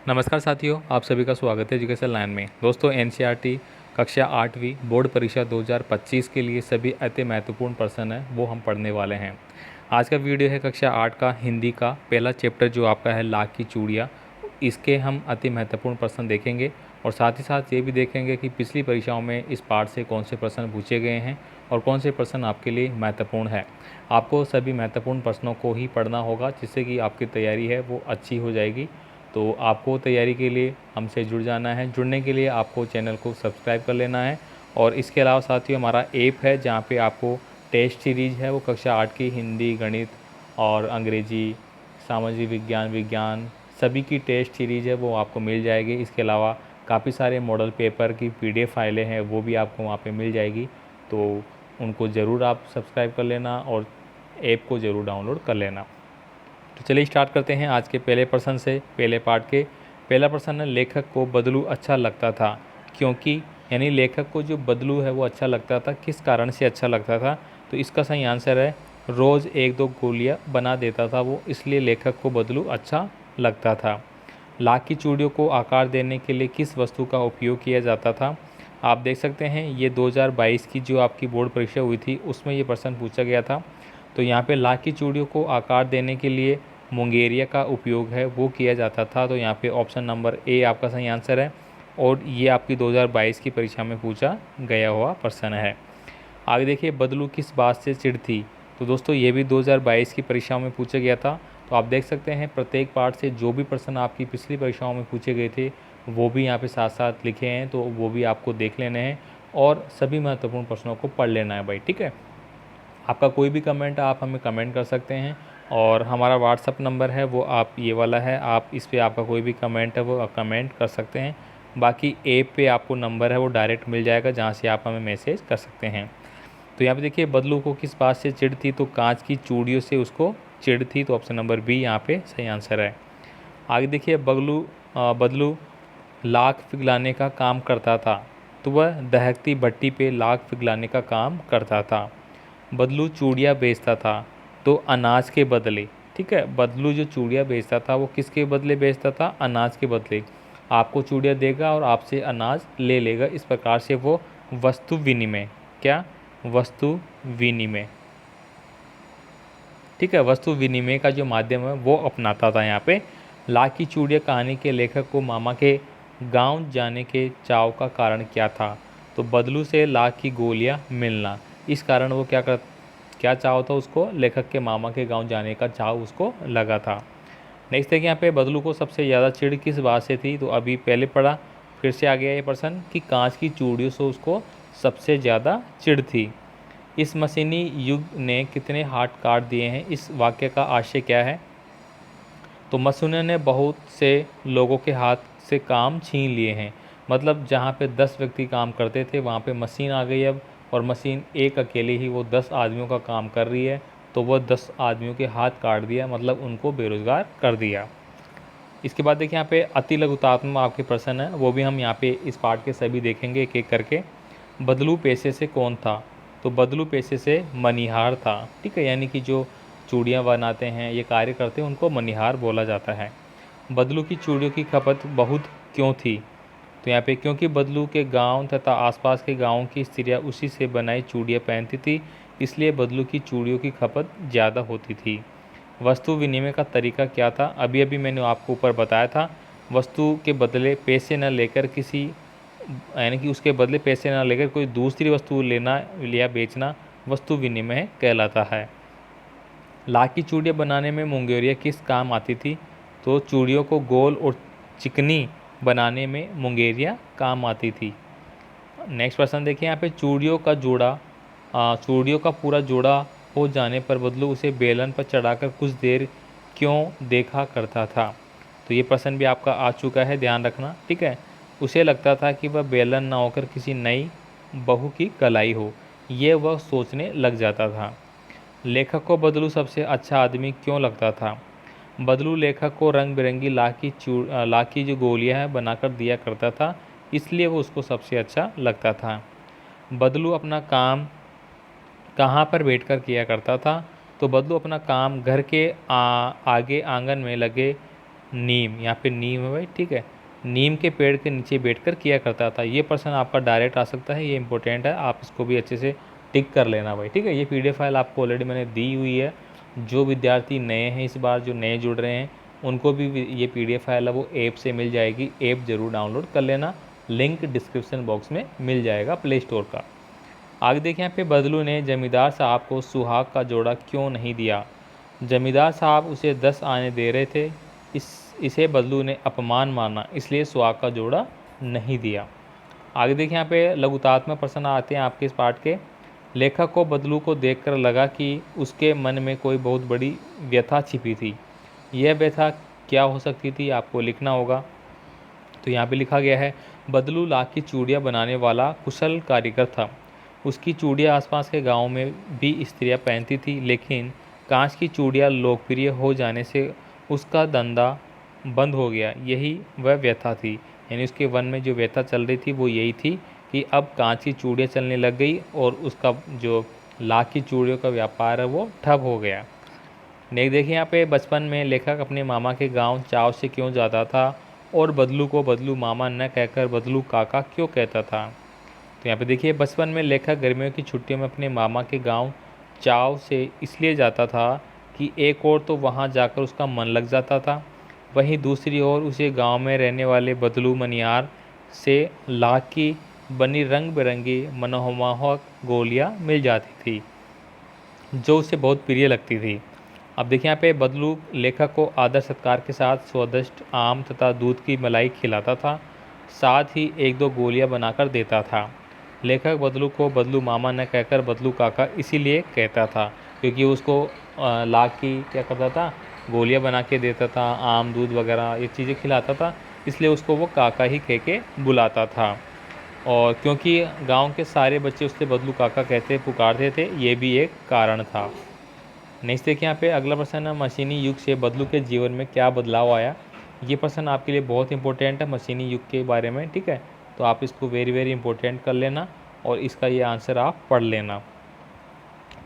नमस्कार साथियों, आप सभी का स्वागत है एजुकेशन लाइन में। दोस्तों, एनसीईआरटी कक्षा 8वीं बोर्ड परीक्षा 2025 के लिए सभी अति महत्वपूर्ण प्रश्न है वो हम पढ़ने वाले हैं। आज का वीडियो है कक्षा 8 का हिंदी का पहला चैप्टर जो आपका है लाख की चूड़ियाँ। इसके हम अति महत्वपूर्ण प्रश्न देखेंगे और साथ ही साथ ये भी देखेंगे कि पिछली परीक्षाओं में इस पाठ से कौन से प्रश्न पूछे गए हैं और कौन से प्रश्न आपके लिए महत्वपूर्ण है। आपको सभी महत्वपूर्ण प्रश्नों को ही पढ़ना होगा जिससे कि आपकी तैयारी है वो अच्छी हो जाएगी। तो आपको तैयारी के लिए हमसे जुड़ जाना है। जुड़ने के लिए आपको चैनल को सब्सक्राइब कर लेना है और इसके अलावा साथियों हमारा ऐप है जहाँ पे आपको टेस्ट सीरीज़ है वो कक्षा 8 की हिंदी, गणित और अंग्रेजी, सामाजिक विज्ञान सभी की टेस्ट सीरीज़ है वो आपको मिल जाएगी। इसके अलावा काफ़ी सारे मॉडल पेपर की PDF फाइलें हैं वो भी आपको वहाँ पे मिल जाएगी। तो उनको ज़रूर आप सब्सक्राइब कर लेना और ऐप को ज़रूर डाउनलोड कर लेना। तो चलिए स्टार्ट करते हैं आज के पहले प्रश्न से। पहले पार्ट के पहला प्रश्न है, लेखक को बदलू अच्छा लगता था क्योंकि, यानी लेखक को जो बदलू है वो अच्छा लगता था, किस कारण से अच्छा लगता था। तो इसका सही आंसर है, रोज़ एक दो गोलियां बना देता था वो, इसलिए लेखक को बदलू अच्छा लगता था। लाख की चूड़ियों को आकार देने के लिए किस वस्तु का उपयोग किया जाता था। आप देख सकते हैं ये 2022 की जो आपकी बोर्ड परीक्षा हुई थी उसमें ये प्रश्न पूछा गया था। तो यहाँ पे लाख की चूड़ियों को आकार देने के लिए मुंगेरिया का उपयोग है वो किया जाता था। तो यहाँ पे ऑप्शन नंबर ए आपका सही आंसर है और ये आपकी 2022 की परीक्षा में पूछा गया हुआ प्रश्न है। आगे देखिए, बदलू किस बात से चिढ़ थी। तो दोस्तों ये भी 2022 की परीक्षाओं में पूछा गया था। तो आप देख सकते हैं प्रत्येक पार्ट से जो भी प्रश्न आपकी पिछली परीक्षाओं में पूछे गए थे वो भी यहाँ पे साथ साथ लिखे हैं, तो वो भी आपको देख लेने हैं और सभी महत्वपूर्ण प्रश्नों को पढ़ लेना है भाई, ठीक है। आपका कोई भी कमेंट आप हमें कमेंट कर सकते हैं और हमारा व्हाट्सअप नंबर है वो आप ये वाला है, आप इस पर आपका कोई भी कमेंट है वो आप कमेंट कर सकते हैं। बाकी ऐप पे आपको नंबर है वो डायरेक्ट मिल जाएगा जहाँ से आप हमें मैसेज कर सकते हैं। तो यहाँ पे देखिए, बदलू को किस बात से चिढ़ थी। तो कांच की चूड़ियों से उसको चिढ़ थी। तो ऑप्शन नंबर बी यहाँ पे सही आंसर है। आगे देखिए, बदलू लाख पिघलाने का काम करता था। तो वह दहकती भट्टी पे लाख पिघलाने का काम करता था। बदलू चूड़ियाँ बेचता था तो अनाज के बदले, ठीक है, बदलू जो चूड़ियाँ बेचता था वो किसके बदले बेचता था, अनाज के बदले। आपको चूड़ियाँ देगा और आपसे अनाज ले लेगा, इस प्रकार से वो वस्तु विनिमय, क्या, वस्तु विनिमय, ठीक है, वस्तु विनिमय का जो माध्यम है वो अपनाता था। यहाँ पे लाख की चूड़ियाँ कहानी के लेखक को मामा के गांव जाने के चाव का कारण क्या था। तो बदलू से लाख की गोलियाँ मिलना, इस कारण वो क्या चाव था उसको, लेखक के मामा के गांव जाने का चाव उसको लगा था। नेक्स्ट देखिए, यहाँ पे बदलू को सबसे ज़्यादा चिढ़ किस बात से थी। तो अभी पहले पढ़ा, फिर से आ गया ये प्रश्न कि कांच की चूड़ियों से उसको सबसे ज़्यादा चिढ़ थी। इस मशीनी युग ने कितने हाथ काट दिए हैं, इस वाक्य का आशय क्या है। तो मशीनों ने बहुत से लोगों के हाथ से काम छीन लिए हैं, मतलब जहाँ पे 10 व्यक्ति काम करते थे वहाँ पे मशीन आ गई अब, और मशीन एक अकेले ही वो 10 आदमियों का काम कर रही है। तो वह 10 आदमियों के हाथ काट दिया, मतलब उनको बेरोज़गार कर दिया। इसके बाद देखिए, यहाँ पे अति लघुतात्मक आपके प्रश्न है वो भी हम यहाँ पे इस पार्ट के सभी देखेंगे एक एक करके। बदलू पेशे से कौन था। तो बदलू पेशे से मनिहार था, ठीक है, यानी कि जो चूड़ियाँ बनाते हैं ये कार्य करते हैं उनको मनिहार बोला जाता है। बदलू की चूड़ियों की खपत बहुत क्यों थी। तो यहाँ पे क्योंकि बदलू के गांव तथा आसपास के गांवों की स्त्रियां उसी से बनाई चूड़ियाँ पहनती थी, इसलिए बदलू की चूड़ियों की खपत ज़्यादा होती थी। वस्तु विनिमय का तरीका क्या था। अभी अभी मैंने आपको ऊपर बताया था, वस्तु के बदले पैसे न लेकर किसी, यानी कि उसके बदले पैसे न लेकर कोई दूसरी वस्तु लेना या बेचना वस्तु विनिमय कहलाता है। लाख की चूड़ियाँ बनाने में मुंगेरिया किस काम आती थी। तो चूड़ियों को गोल और चिकनी बनाने में मुंगेरिया काम आती थी। नेक्स्ट प्रश्न देखिए, यहाँ पे चूड़ियों का पूरा जोड़ा हो जाने पर बदलू उसे बेलन पर चढ़ाकर कुछ देर क्यों देखा करता था। तो ये प्रश्न भी आपका आ चुका है, ध्यान रखना, ठीक है। उसे लगता था कि वह बेलन ना होकर किसी नई बहू की कलाई हो, ये वह सोचने लग जाता था। लेखक को बदलू सबसे अच्छा आदमी क्यों लगता था। बदलू लेखक को रंग बिरंगी लाख की जो गोलियां हैं बनाकर दिया करता था, इसलिए वो उसको सबसे अच्छा लगता था। बदलू अपना काम कहाँ पर बैठकर किया करता था। तो बदलू अपना काम घर के आगे आंगन में लगे नीम, यहाँ पे नीम है भाई, ठीक है। नीम के पेड़ के नीचे बैठकर किया करता था। ये प्रश्न आपका डायरेक्ट आ सकता है, ये इंपॉर्टेंट है, आप इसको भी अच्छे से टिक कर लेना भाई, ठीक है। ये पीडीएफ फाइल आपको ऑलरेडी मैंने दी हुई है। जो विद्यार्थी नए हैं इस बार, जो नए जुड़ रहे हैं, उनको भी ये पीडीएफ फाइल है वो ऐप से मिल जाएगी। ऐप ज़रूर डाउनलोड कर लेना, लिंक डिस्क्रिप्शन बॉक्स में मिल जाएगा प्ले स्टोर का। आगे देखिए यहाँ पे, बदलू ने जमींदार साहब को सुहाग का जोड़ा क्यों नहीं दिया। जमींदार साहब उसे 10 आने दे रहे थे, इसे बदलू ने अपमान माना, इसलिए सुहाग का जोड़ा नहीं दिया। आगे देखिए यहाँ पे लघुतात्मक प्रश्न आते हैं आपके इस पाठ के। लेखक को बदलू को देखकर लगा कि उसके मन में कोई बहुत बड़ी व्यथा छिपी थी। यह व्यथा क्या हो सकती थी, आपको लिखना होगा। तो यहाँ पे लिखा गया है, बदलू लाख की चूड़ियाँ बनाने वाला कुशल कारीगर था। उसकी चूड़ियाँ आसपास के गाँव में भी स्त्रियाँ पहनती थी, लेकिन कांच की चूड़ियाँ लोकप्रिय हो जाने से उसका धंधा बंद हो गया। यही वह व्यथा थी, यानी उसके मन में जो व्यथा चल रही थी वो यही थी कि अब कांच की चूड़ियाँ चलने लग गई और उसका जो लाख की चूड़ियों का व्यापार है वो ठप हो गया। देखिए यहाँ पे, बचपन में लेखक अपने मामा के गांव चाव से क्यों जाता था और बदलू को बदलू मामा न कहकर बदलू काका क्यों कहता था। तो यहाँ पे देखिए, बचपन में लेखक गर्मियों की छुट्टियों में अपने मामा के गांव चाव से इसलिए जाता था कि एक और तो वहाँ जाकर उसका मन लग जाता था, वहीं दूसरी ओर उसे गांव में रहने वाले बदलू मनियार से लाख की बनी रंग बिरंगी मनोमोहक गोलियाँ मिल जाती थी, जो उसे बहुत प्रिय लगती थी। अब देखिए यहाँ पे, बदलू लेखक को आदर सत्कार के साथ स्वादिष्ट आम तथा दूध की मलाई खिलाता था, साथ ही एक दो गोलियां बनाकर देता था। लेखक बदलू को बदलू मामा न कहकर बदलू काका इसीलिए कहता था क्योंकि उसको लाख की क्या करता था, गोलियां बना के देता था, आम दूध वगैरह ये चीज़ें खिलाता था, इसलिए उसको वो काका ही कह के बुलाता था। और क्योंकि गांव के सारे बच्चे उससे बदलू काका कहते पुकारते थे, ये भी एक कारण था। नेक्स्ट देखिए यहाँ पे, अगला प्रश्न है, मशीनी युग से बदलू के जीवन में क्या बदलाव आया। ये प्रश्न आपके लिए बहुत इंपॉर्टेंट है मशीनी युग के बारे में, ठीक है। तो आप इसको वेरी वेरी इंपॉर्टेंट कर लेना और इसका ये आंसर आप पढ़ लेना।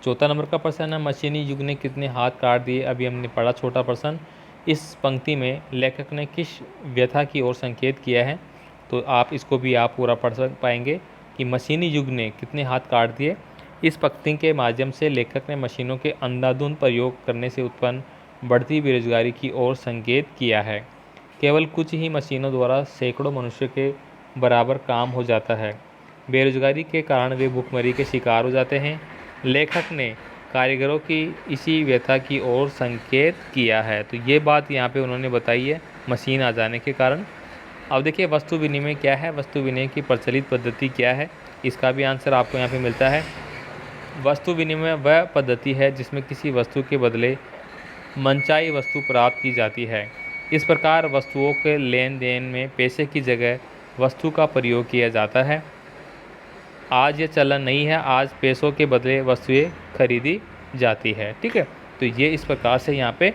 चौथा नंबर का प्रश्न है, मशीनी युग ने कितने हाथ काट दिए। अभी हमने पढ़ा छोटा प्रश्न। इस पंक्ति में लेखक ने किस व्यथा की ओर संकेत किया है, तो आप इसको भी आप पूरा पढ़ पाएंगे कि मशीनी युग ने कितने हाथ काट दिए। इस पंक्ति के माध्यम से लेखक ने मशीनों के अंधाधुंध प्रयोग करने से उत्पन्न बढ़ती बेरोजगारी की ओर संकेत किया है। केवल कुछ ही मशीनों द्वारा सैकड़ों मनुष्य के बराबर काम हो जाता है। बेरोजगारी के कारण वे भुखमरी के शिकार हो जाते हैं। लेखक ने कारीगरों की इसी व्यथा की ओर संकेत किया है। तो ये बात यहाँ पे उन्होंने बताई है मशीन आ जाने के कारण। अब देखिए, वस्तु विनिमय क्या है, वस्तु विनिमय की प्रचलित पद्धति क्या है, इसका भी आंसर आपको यहाँ पे मिलता है। वस्तु विनिमय वह पद्धति है जिसमें किसी वस्तु के बदले मनचाही वस्तु प्राप्त की जाती है। इस प्रकार वस्तुओं के लेन देन में पैसे की जगह वस्तु का प्रयोग किया जाता है। आज ये चलन नहीं है, आज पैसों के बदले वस्तुएं खरीदी जाती है, ठीक है। तो ये इस प्रकार से यहाँ पे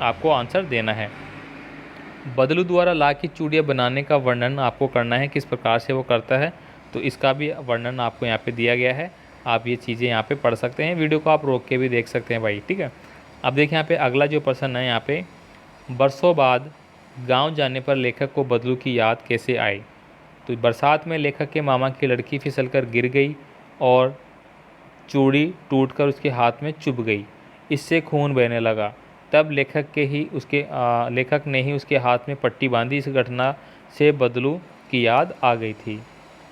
आपको आंसर देना है। बदलू द्वारा लाख की चूड़ियाँ बनाने का वर्णन आपको करना है, किस प्रकार से वो करता है, तो इसका भी वर्णन आपको यहाँ पे दिया गया है। आप ये चीज़ें यहाँ पे पढ़ सकते हैं, वीडियो को आप रोक के भी देख सकते हैं भाई, ठीक है। अब देखिए यहाँ पे अगला जो प्रश्न है, यहाँ पे बरसों बाद गांव जाने पर लेखक को बदलू की याद कैसे आई। तो बरसात में लेखक के मामा की लड़की फिसलकर गिर गई और चूड़ी टूटकर उसके हाथ में चुभ गई, इससे खून बहने लगा। तब लेखक ने ही उसके हाथ में पट्टी बांधी। इस घटना से बदलू की याद आ गई थी।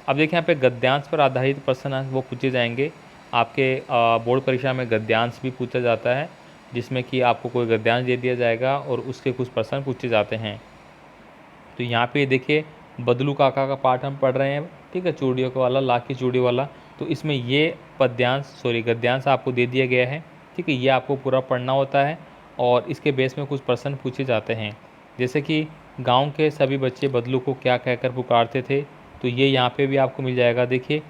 अब देखिए यहाँ पे गद्यांश पर आधारित प्रश्न वो पूछे जाएंगे। आपके बोर्ड परीक्षा में गद्यांश भी पूछा जाता है, जिसमें कि आपको कोई गद्यांश दे दिया जाएगा और उसके कुछ प्रश्न पूछे जाते हैं। तो यहाँ पे देखिए, बदलू काका का पाठ हम पढ़ रहे हैं, ठीक है, चूड़ियों का वाला, लाख की चूड़ी वाला। तो इसमें ये गद्यांश आपको दे दिया गया है, ठीक है। ये आपको पूरा पढ़ना होता है और इसके बेस में कुछ प्रश्न पूछे जाते हैं, जैसे कि गांव के सभी बच्चे बदलू को क्या कहकर पुकारते थे। तो ये यहाँ पे भी आपको मिल जाएगा। देखिए,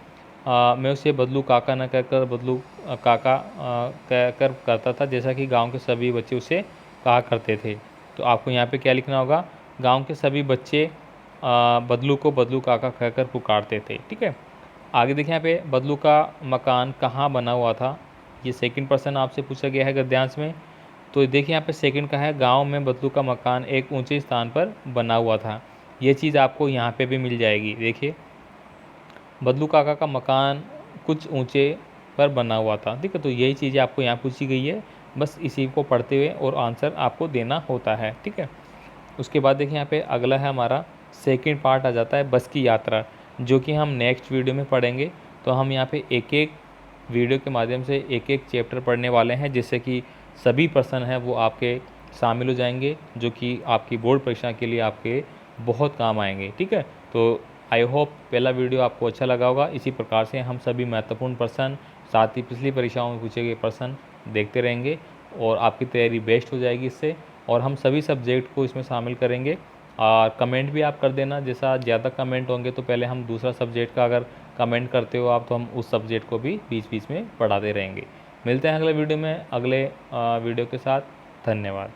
मैं उसे बदलू काका न कहकर बदलू काका कहकर करता था, जैसा कि गांव के सभी बच्चे उसे कहा करते थे। तो आपको यहाँ पे क्या लिखना होगा, गांव के सभी बच्चे बदलू को बदलू काका कहकर पुकारते थे, ठीक है। आगे देखिए, यहाँ पे बदलू का मकान कहाँ बना हुआ था। ये सेकंड पर्सन आपसे पूछा गया है गद्यांश में। तो देखिए यहाँ पे सेकंड का है, गांव में बदलू का मकान एक ऊंचे स्थान पर बना हुआ था। ये चीज़ आपको यहाँ पे भी मिल जाएगी। देखिए बदलू काका का मकान कुछ ऊंचे पर बना हुआ था, ठीक है। तो यही चीज़ें आपको यहाँ पूछी गई है, बस इसी को पढ़ते हुए और आंसर आपको देना होता है, ठीक है। उसके बाद देखिए यहाँ पे अगला है हमारा सेकंड पार्ट आ जाता है बस की यात्रा, जो कि हम नेक्स्ट वीडियो में पढ़ेंगे। तो हम यहाँ पे एक एक वीडियो के माध्यम से एक एक चैप्टर पढ़ने वाले हैं, जिससे कि सभी प्रश्न हैं वो आपके शामिल हो जाएंगे, जो कि आपकी बोर्ड परीक्षा के लिए आपके बहुत काम आएंगे, ठीक है। तो आई होप पहला वीडियो आपको अच्छा लगा होगा। इसी प्रकार से हम सभी महत्वपूर्ण प्रश्न, साथ ही पिछली परीक्षाओं में पूछे गए प्रश्न देखते रहेंगे और आपकी तैयारी बेस्ट हो जाएगी इससे। और हम सभी सब्जेक्ट को इसमें शामिल करेंगे। और कमेंट भी आप कर देना, जैसा ज़्यादा कमेंट होंगे तो पहले हम दूसरा सब्जेक्ट का अगर कमेंट करते हो आप, तो हम उस सब्जेक्ट को भी बीच बीच में पढ़ाते रहेंगे। मिलते हैं अगले वीडियो में, अगले वीडियो के साथ। धन्यवाद।